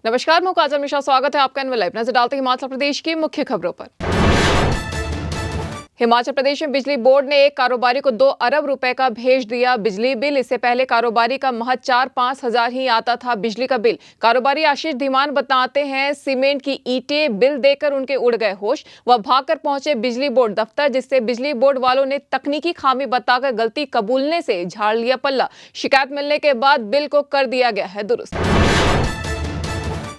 नमस्कार, मैं काजल मिश्रा। स्वागत है आपका एनएल लाइव। नजर डालते हैं हिमाचल प्रदेश की मुख्य खबरों पर। हिमाचल प्रदेश में बिजली बोर्ड ने एक कारोबारी को 2 अरब रुपए का भेज दिया बिजली बिल। इससे पहले कारोबारी का महज 4-5 हजार ही आता था बिजली का बिल। कारोबारी आशीष धीमान बताते हैं, सीमेंट की ईंटें बिल देकर उनके उड़ गए होश। वह भागकर पहुंचे बिजली बोर्ड दफ्तर, जिससे बिजली बोर्ड वालों ने तकनीकी खामी बताकर गलती कबूलने से झाड़ लिया पल्ला। शिकायत मिलने के बाद बिल को कर दिया गया है दुरुस्त।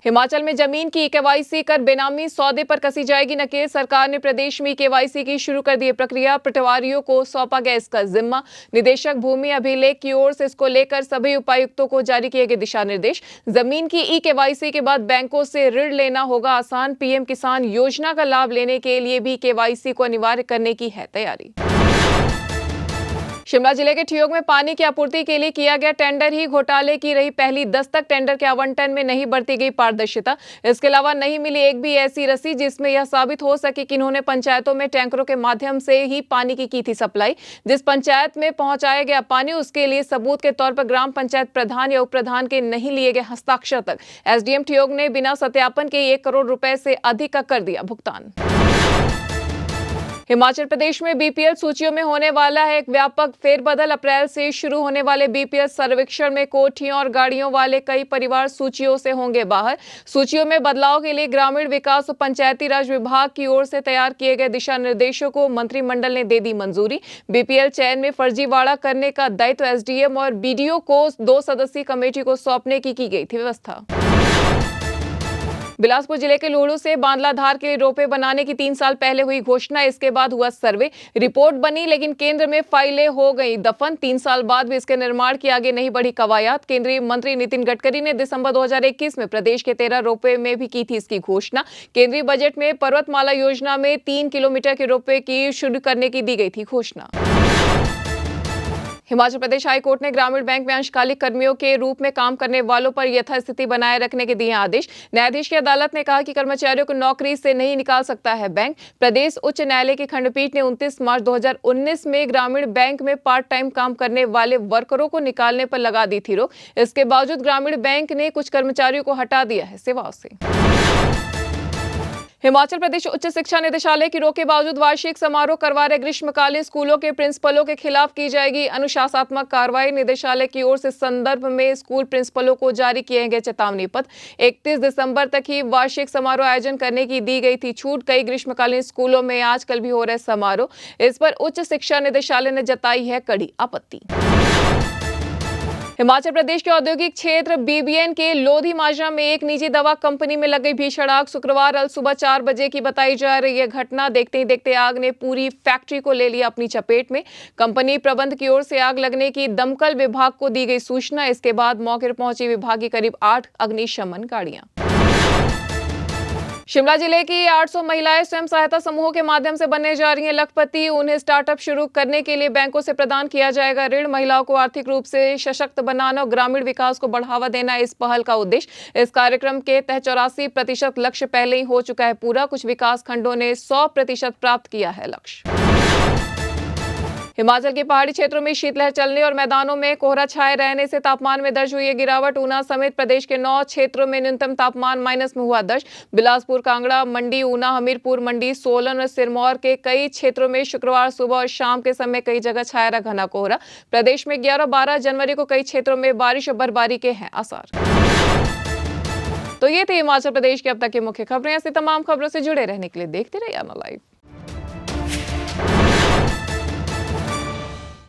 हिमाचल में जमीन की केवाईसी कर बेनामी सौदे पर कसी जाएगी नकेल। सरकार ने प्रदेश में केवाईसी की शुरू कर दी है प्रक्रिया। पटवारियों को सौंपा गया इसका जिम्मा। निदेशक भूमि अभिलेख की ओर से इसको लेकर सभी उपायुक्तों को जारी किए गए दिशा निर्देश। जमीन की केवाईसी के बाद बैंकों से ऋण लेना होगा आसान। पीएम किसान योजना का लाभ लेने के लिए भी केवाईसी को अनिवार्य करने की है तैयारी। शिमला जिले के ठियोग में पानी की आपूर्ति के लिए किया गया टेंडर ही घोटाले की रही पहली दस्तक। टेंडर के आवंटन में नहीं बरती गई पारदर्शिता। इसके अलावा नहीं मिली एक भी ऐसी रसीद जिसमें यह साबित हो सके कि इन्होंने पंचायतों में टैंकरों के माध्यम से ही पानी की थी सप्लाई। जिस पंचायत में पहुंचाया गया पानी, उसके लिए सबूत के तौर पर ग्राम पंचायत प्रधान या उप प्रधान के नहीं लिए गए हस्ताक्षर तक एसडीएम ठियोग ने बिना सत्यापन के 1 करोड़ रुपए से अधिक का कर दिया भुगतान। हिमाचल प्रदेश में बीपीएल सूचियों में होने वाला है एक व्यापक फेरबदल। अप्रैल से शुरू होने वाले बीपीएल सर्वेक्षण में कोठियों और गाड़ियों वाले कई परिवार सूचियों से होंगे बाहर। सूचियों में बदलाव के लिए ग्रामीण विकास और पंचायती राज विभाग की ओर से तैयार किए गए दिशा निर्देशों को मंत्रिमंडल ने दे दी मंजूरी। बीपीएल चयन में फर्जीवाड़ा करने का दायित्व एसडीएम और बीडीओ को 2 सदस्यीय कमेटी को सौंपने की गई थी व्यवस्था। बिलासपुर जिले के लुहड़ू से बांदलाधार के लिए रोपवे बनाने की 3 साल पहले हुई घोषणा। इसके बाद हुआ सर्वे, रिपोर्ट बनी, लेकिन केंद्र में फाइलें हो गई दफन। 3 साल बाद भी इसके निर्माण की आगे नहीं बढ़ी कवायद। केंद्रीय मंत्री नितिन गडकरी ने दिसंबर 2021 में प्रदेश के 13 रोपवे में भी की थी इसकी घोषणा। केंद्रीय बजट में पर्वतमाला योजना में 3 किलोमीटर के रोपवे की शुरू करने की दी गई थी घोषणा। हिमाचल प्रदेश हाईकोर्ट ने ग्रामीण बैंक में अंशकालिक कर्मियों के रूप में काम करने वालों पर यथास्थिति बनाए रखने के दिए आदेश। न्यायाधीश की अदालत ने कहा कि कर्मचारियों को नौकरी से नहीं निकाल सकता है बैंक। प्रदेश उच्च न्यायालय की खंडपीठ ने 29 मार्च 2019 में ग्रामीण बैंक में पार्ट टाइम काम करने वाले वर्करों को निकालने पर लगा दी थी रोक। इसके बावजूद ग्रामीण बैंक ने कुछ कर्मचारियों को हटा दिया है सेवाओं से। हिमाचल प्रदेश उच्च शिक्षा निदेशालय की रोक के बावजूद वार्षिक समारोह करवा रहे ग्रीष्मकालीन स्कूलों के प्रिंसिपलों के खिलाफ की जाएगी अनुशासनात्मक कार्रवाई। निदेशालय की ओर से संदर्भ में स्कूल प्रिंसिपलों को जारी किए गए चेतावनी पत्र। 31 दिसंबर तक ही वार्षिक समारोह आयोजन करने की दी गई थी छूट। कई ग्रीष्मकालीन स्कूलों में आजकल भी हो रहे समारोह, इस पर उच्च शिक्षा निदेशालय ने जताई है कड़ी आपत्ति। हिमाचल प्रदेश के औद्योगिक क्षेत्र बीबीएन के लोधी माजरा में एक निजी दवा कंपनी में लग गई भीषण आग। शुक्रवार अल सुबह 4 बजे की बताई जा रही है घटना। देखते ही देखते आग ने पूरी फैक्ट्री को ले लिया अपनी चपेट में। कंपनी प्रबंध की ओर से आग लगने की दमकल विभाग को दी गई सूचना। इसके बाद मौके पर पहुंची विभाग की करीब 8 अग्निशमन गाड़ियां। शिमला जिले की 800 महिलाएं स्वयं सहायता समूहों के माध्यम से बनने जा रही हैं लखपति। उन्हें स्टार्टअप शुरू करने के लिए बैंकों से प्रदान किया जाएगा ऋण। महिलाओं को आर्थिक रूप से सशक्त बनाना और ग्रामीण विकास को बढ़ावा देना इस पहल का उद्देश्य। इस कार्यक्रम के तहत 84% लक्ष्य पहले ही हो चुका है पूरा। कुछ विकास खंडों ने 100% प्राप्त किया है लक्ष्य। हिमाचल के पहाड़ी क्षेत्रों में शीतलहर चलने और मैदानों में कोहरा छाए रहने से तापमान में दर्ज हुई है गिरावट। ऊना समेत प्रदेश के 9 क्षेत्रों में न्यूनतम तापमान माइनस में हुआ दर्ज। बिलासपुर, कांगड़ा, मंडी, ऊना, हमीरपुर मंडी, सोलन और सिरमौर के कई क्षेत्रों में शुक्रवार सुबह और शाम के समय कई जगह छाया रहा घना कोहरा। प्रदेश में 11-12 जनवरी को कई क्षेत्रों में बारिश और बर्फबारी के हैं आसार। तो ये थी हिमाचल प्रदेश की अब तक की मुख्य खबरें। ऐसी तमाम खबरों से जुड़े रहने के लिए देखते रहिए एनएल लाइव।